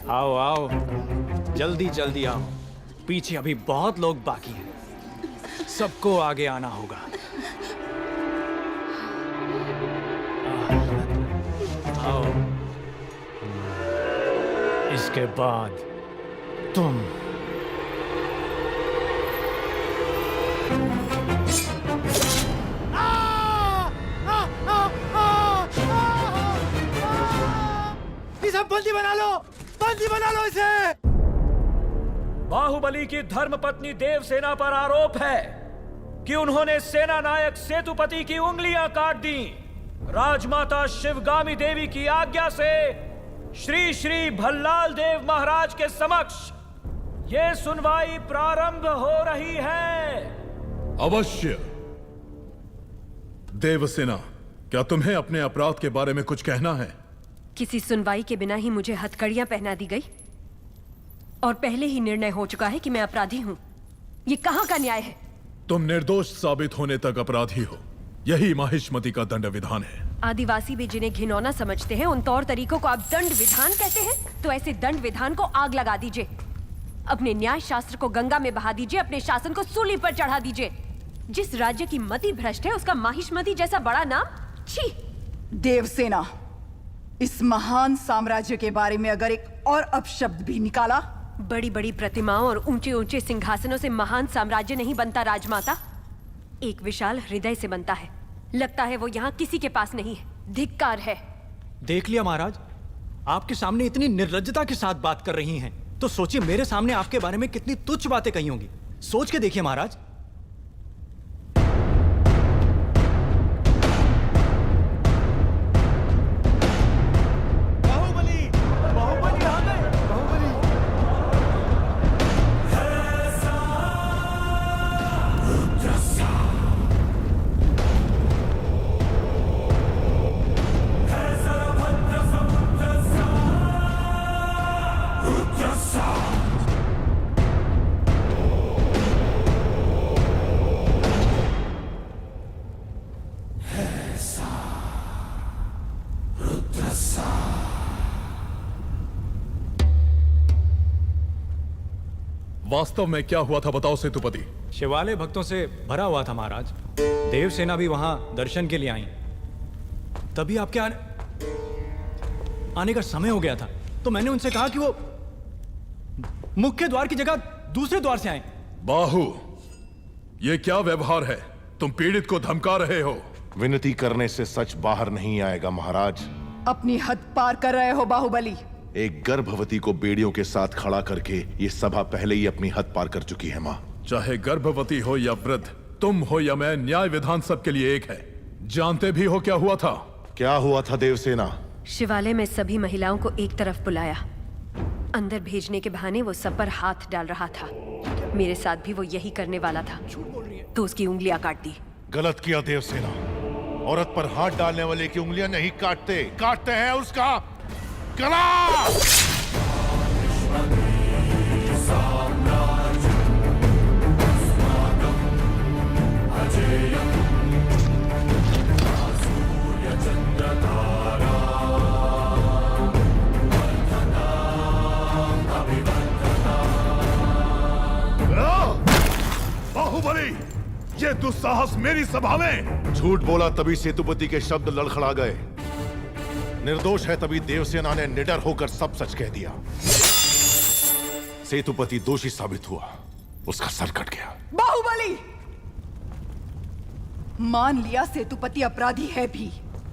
आओ आओ, जल्दी जल्दी आओ। पीछे अभी बहुत लोग बाकी हैं, सबको आगे आना होगा। आओ, इसके बाद तुम। इसे बंदी बना लो, बंदी बना लो इसे। बाहुबली की धर्मपत्नी देवसेना पर आरोप है कि उन्होंने सेना नायक सेतुपति की उंगलियां काट दी। राजमाता शिवगामी देवी की आज्ञा से श्री श्री भल्लाल देव महाराज के समक्ष ये सुनवाई प्रारंभ हो रही है। अवश्य। देवसेना, क्या तुम्हें अपने अपराध के बारे में कुछ कहना है? किसी सुनवाई के बिना ही मुझे हथकड़ियां पहना दी गई और पहले ही निर्णय हो चुका है कि मैं अपराधी हूं। ये कहां का न्याय है? तुम निर्दोष साबित होने तक अपराधी हो, यही माहिष्मति का दंड विधान है। आदिवासी भी जिन्हें घिनौना समझते हैं, उन तौर तरीकों को आप दंड विधान कहते हैं? तो ऐसे दंड विधान को आग लगा दीजिए, अपने न्याय शास्त्र को गंगा में बहा दीजिए, अपने शासन को सूली पर चढ़ा दीजिए। जिस राज्य की मति भ्रष्ट है, उसका माहिष्मति जैसा बड़ा नाम? छी! देवसेना, इस महान साम्राज्य के बारे में अगर एक और अपशब्द भी निकाला। बड़ी बड़ी प्रतिमाओं और ऊंचे ऊंचे सिंहासनों से महान साम्राज्य नहीं बनता राजमाता, एक विशाल हृदय से बनता है। लगता है वो यहाँ किसी के पास नहीं है। धिक्कार है। देख लिया महाराज, आपके सामने इतनी निर्लज्जता के साथ बात कर रही हैं, तो सोचिए मेरे सामने आपके बारे में कितनी तुच्छ बातें कही होंगी। सोच के देखिए महाराज। वास्तव में क्या हुआ था बताओ सेतुपति। शिवालय भक्तों से भरा हुआ था महाराज। देवसेना भी वहां दर्शन के लिए आई। तभी आपके आने का समय हो गया था, तो मैंने उनसे कहा कि वो मुख्य द्वार की जगह दूसरे द्वार से आए। बाहु, ये क्या व्यवहार है? तुम पीड़ित को धमका रहे हो। विनती करने से सच बाहर नहीं आएगा महाराज। अपनी हद पार कर रहे हो बाहुबली। एक गर्भवती को बेड़ियों के साथ खड़ा करके ये सभा पहले ही अपनी हद पार कर चुकी है माँ। चाहे गर्भवती हो या वृद्ध, तुम हो या मैं, न्याय विधान सबके लिए एक है। जानते भी हो क्या हुआ था? क्या हुआ था देवसेना? शिवालय में सभी महिलाओं को एक तरफ बुलाया, अंदर भेजने के बहाने वो सब पर हाथ डाल रहा था। मेरे साथ भी वो यही करने वाला था, तो उसकी उंगलियां काट दी। गलत किया देवसेना। औरत पर हाथ डालने वाले की उंगलियां नहीं काटते, काटते हैं उसका गला। बाहुबली, ये दुस्साहस मेरी सभा में। झूठ बोला तभी सेतुपति के शब्द लड़खड़ा गए। निर्दोष है तभी देवसेना ने निडर होकर सब सच कह दिया। सेतुपति दोषी साबित हुआ, उसका सर कट गया। बाहुबली, मान लिया सेतुपति अपराधी है भी,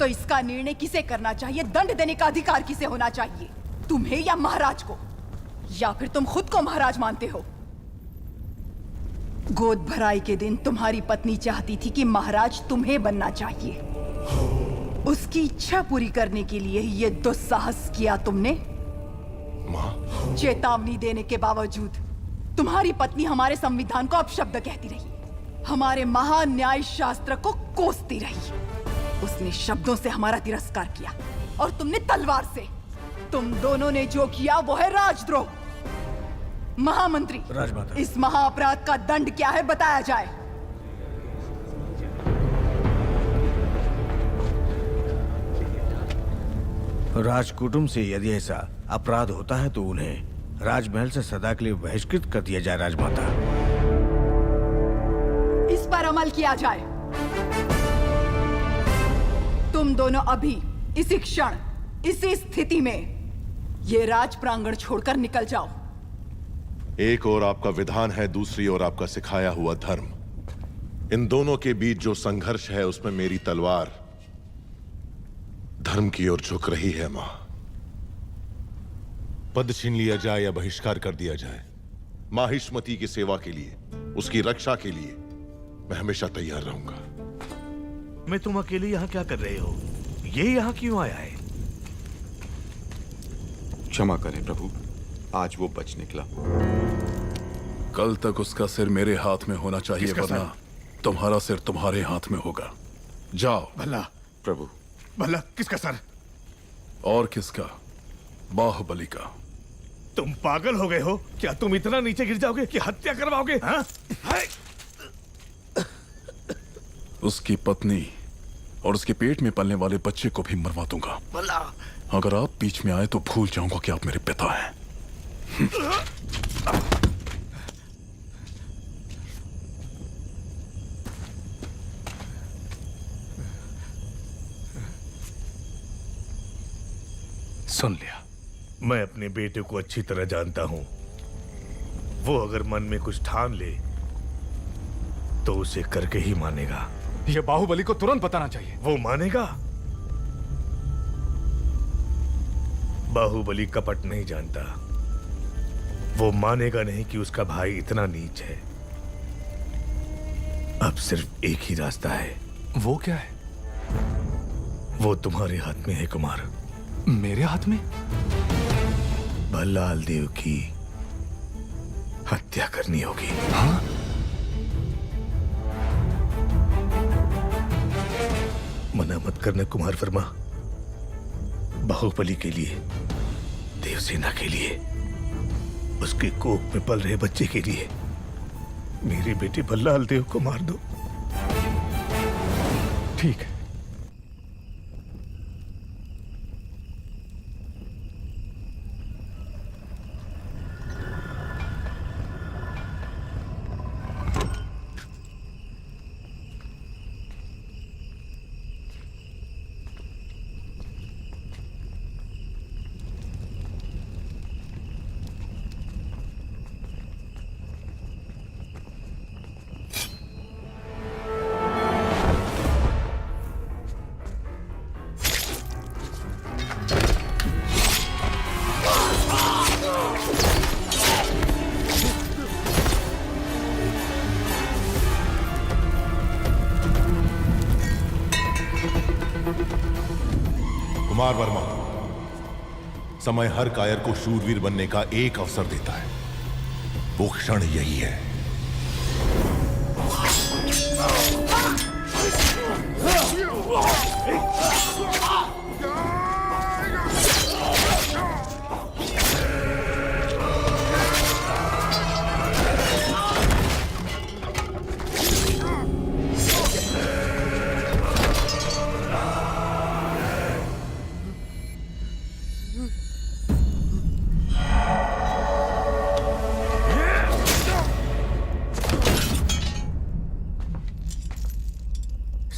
तो इसका निर्णय किसे करना चाहिए, दंड देने का अधिकार किसे होना चाहिए? तुम्हें या महाराज को? या फिर तुम खुद को महाराज मानते हो? गोद भराई के दिन तुम्हारी पत्नी चाहती थी कि महाराज तुम्हें बनना चाहिए। उसकी इच्छा पूरी करने के लिए ये दुस्साहस किया तुमने। माँ, चेतावनी देने के बावजूद तुम्हारी पत्नी हमारे संविधान को अपशब्द कहती रही, हमारे महान न्याय शास्त्र को कोसती रही। उसने शब्दों से हमारा तिरस्कार किया और तुमने तलवार से। तुम दोनों ने जो किया वो है राजद्रोह। महामंत्री, राजमाता, इस महाअपराध का दंड क्या है बताया जाए। राजकुटुंब से यदि ऐसा अपराध होता है तो उन्हें राजमहल से सदा के लिए बहिष्कृत कर दिया जाए राजमाता। इस पर अमल किया जाए। तुम दोनों अभी इसी क्षण इसी स्थिति में ये राज प्रांगण छोड़कर निकल जाओ। एक और आपका विधान है, दूसरी ओर आपका सिखाया हुआ धर्म। इन दोनों के बीच जो संघर्ष है उसमें मेरी तलवार धर्म की ओर झुक रही है। मां, पद छीन लिया जाए या बहिष्कार कर दिया जाए, माहिष्मती की सेवा के लिए, उसकी रक्षा के लिए मैं हमेशा तैयार रहूंगा। मैं तुम अकेले यहाँ क्या कर रहे हो? ये यहाँ क्यों आया है? क्षमा करें प्रभु, आज वो बच निकला। कल तक उसका सिर मेरे हाथ में होना चाहिए, किसका वरना तुम्हारा सिर तुम्हारे हाथ में होगा। जाओ। भला प्रभु, भला किसका सर? और किसका? बाहुबली का। तुम पागल हो गए हो क्या? तुम इतना नीचे गिर जाओगे कि हत्या करवाओगे? हाँ? उसकी पत्नी और उसके पेट में पलने वाले बच्चे को भी मरवा दूंगा। भला अगर आप बीच में आए तो भूल जाऊंगा कि आप मेरे पिता हैं। सुन लिया। मैं अपने बेटे को अच्छी तरह जानता हूं। वो अगर मन में कुछ ठान ले तो उसे करके ही मानेगा। ये बाहुबली को तुरंत बताना चाहिए। वो मानेगा? बाहुबली कपट नहीं जानता। वो मानेगा नहीं कि उसका भाई इतना नीच है। अब सिर्फ एक ही रास्ता है। वो क्या है? वो तुम्हारे हाथ में है कुमार। मेरे हाथ में? भल्लाल देव की हत्या करनी होगी। हाँ? मना मत करना कुमार वर्मा। बाहुबली के लिए, देवसेना के लिए, उसके कोख में पल रहे बच्चे के लिए मेरे बेटे भल्लाल देव को मार दो। ठीक है। कुमार वर्मा, समय हर कायर को शूरवीर बनने का एक अवसर देता है। वो क्षण यही है।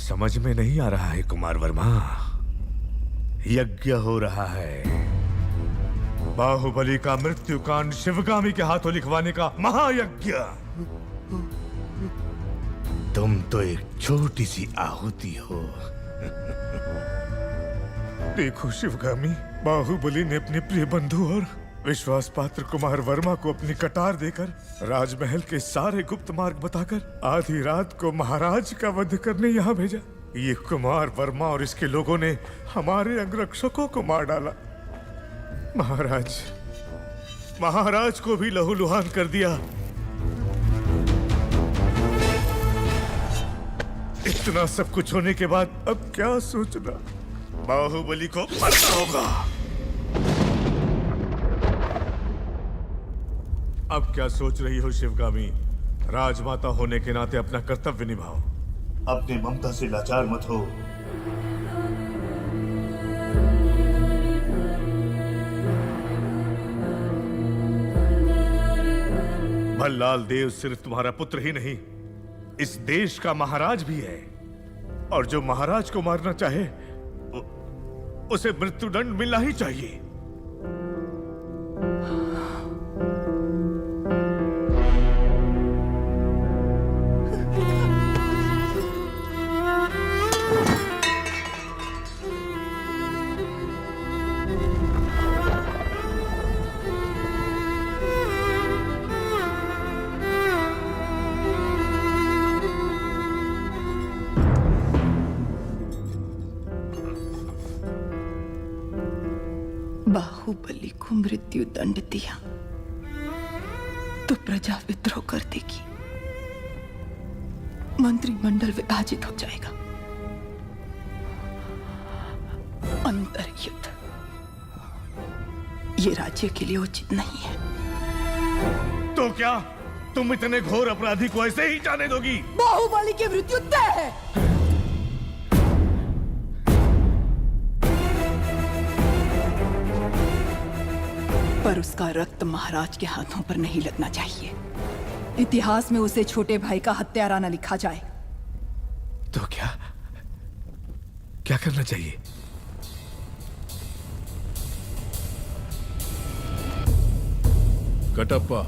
समझ में नहीं आ रहा है कुमार वर्मा। यज्ञ हो रहा है। बाहुबली का मृत्युकांड शिवगामी के हाथों लिखवाने का महायज्ञ। तुम तो एक छोटी सी आहुति हो। देखो शिवगामी, बाहुबली ने अपने प्रिय बंधु और विश्वास पात्र कुमार वर्मा को अपनी कटार देकर राजमहल के सारे गुप्त मार्ग बताकर आधी रात को महाराज का वध करने यहाँ भेजा। ये कुमार वर्मा और इसके लोगों ने हमारे अंगरक्षकों को मार डाला। महाराज को भी लहूलुहान कर दिया। इतना सब कुछ होने के बाद अब क्या सोचना? बाहुबली को मरना होगा। अब क्या सोच रही हो शिवगामी? राजमाता होने के नाते अपना कर्तव्य निभाओ। अपनी ममता से लाचार मत हो। भल्लाल देव सिर्फ तुम्हारा पुत्र ही नहीं, इस देश का महाराज भी है। और जो महाराज को मारना चाहे उसे मृत्युदंड मिलना ही चाहिए। बाहुबली को मृत्यु दंड दिया तो प्रजा विद्रोह कर देगी, मंत्रिमंडल विभाजित हो जाएगा, अंतर्युद्ध ये राज्य के लिए उचित नहीं है। तो क्या तुम इतने घोर अपराधी को ऐसे ही जाने दोगी? बाहुबली की मृत्यु तय है। पर उसका रक्त महाराज के हाथों पर नहीं लगना चाहिए। इतिहास में उसे छोटे भाई का हत्यारा न लिखा जाए। तो क्या करना चाहिए? कटप्पा,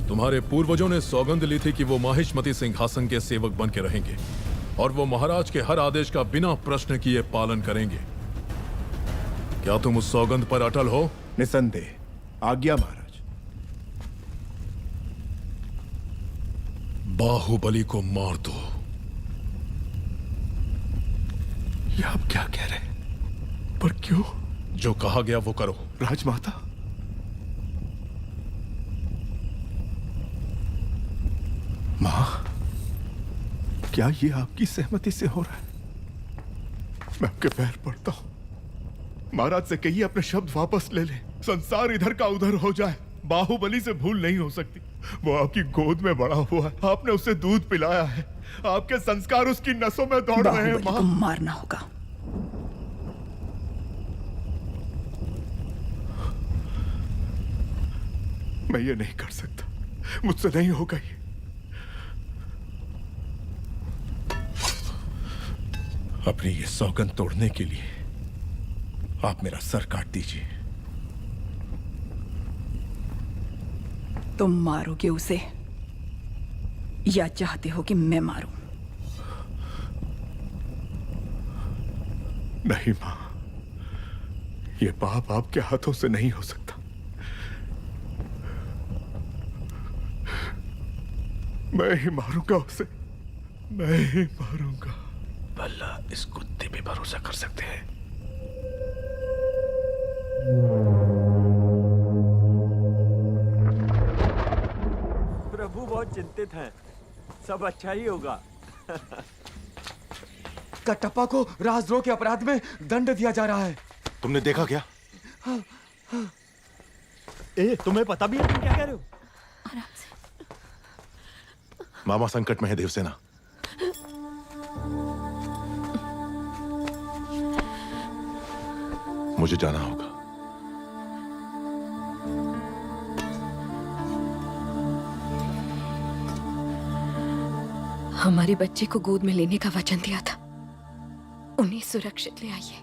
तुम्हारे पूर्वजों ने सौगंध ली थी कि वो माहिष्मती सिंहासन के सेवक बन के रहेंगे और वो महाराज के हर आदेश का बिना प्रश्न किए पालन करेंगे। क्या तुम उस सौगंध पर अटल हो? निसंदेह। आज्ञा महाराज। बाहुबली को मार दो। ये आप क्या कह रहे हैं? पर क्यों? जो कहा गया वो करो। राजमाता, मां, क्या ये आपकी सहमति से हो रहा है? मैं आपके पैर पड़ता हूं। महाराज से कहिए अपने शब्द वापस ले ले। संसार इधर का उधर हो जाए, बाहुबली से भूल नहीं हो सकती। वो आपकी गोद में बड़ा हुआ है, आपने उसे दूध पिलाया है, आपके संस्कार उसकी नसों में दौड़ रहे हैं। बाहुबली को मारना होगा। मैं ये नहीं कर सकता, मुझसे नहीं होगा ये। अपनी ये सौगंध तोड़ने के लिए आप मेरा सर काट दीजिए। तुम मारोगे उसे या चाहते हो कि मैं मारूं? नहीं मां, ये पाप आपके हाथों से नहीं हो सकता। मैं ही मारूंगा उसे, मैं ही मारूंगा। भला इस कुत्ते पे भरोसा कर सकते हैं? प्रभु बहुत चिंतित हैं, सब अच्छा ही होगा। कटप्पा को राजद्रोह के अपराध में दंड दिया जा रहा है। तुमने देखा क्या? तुम्हें पता भी है तुम क्या कह रहे हो? मामा संकट में है देवसेना। मुझे जाना होगा। हमारे बच्चे को गोद में लेने का वचन दिया था, उन्हें सुरक्षित ले आइए।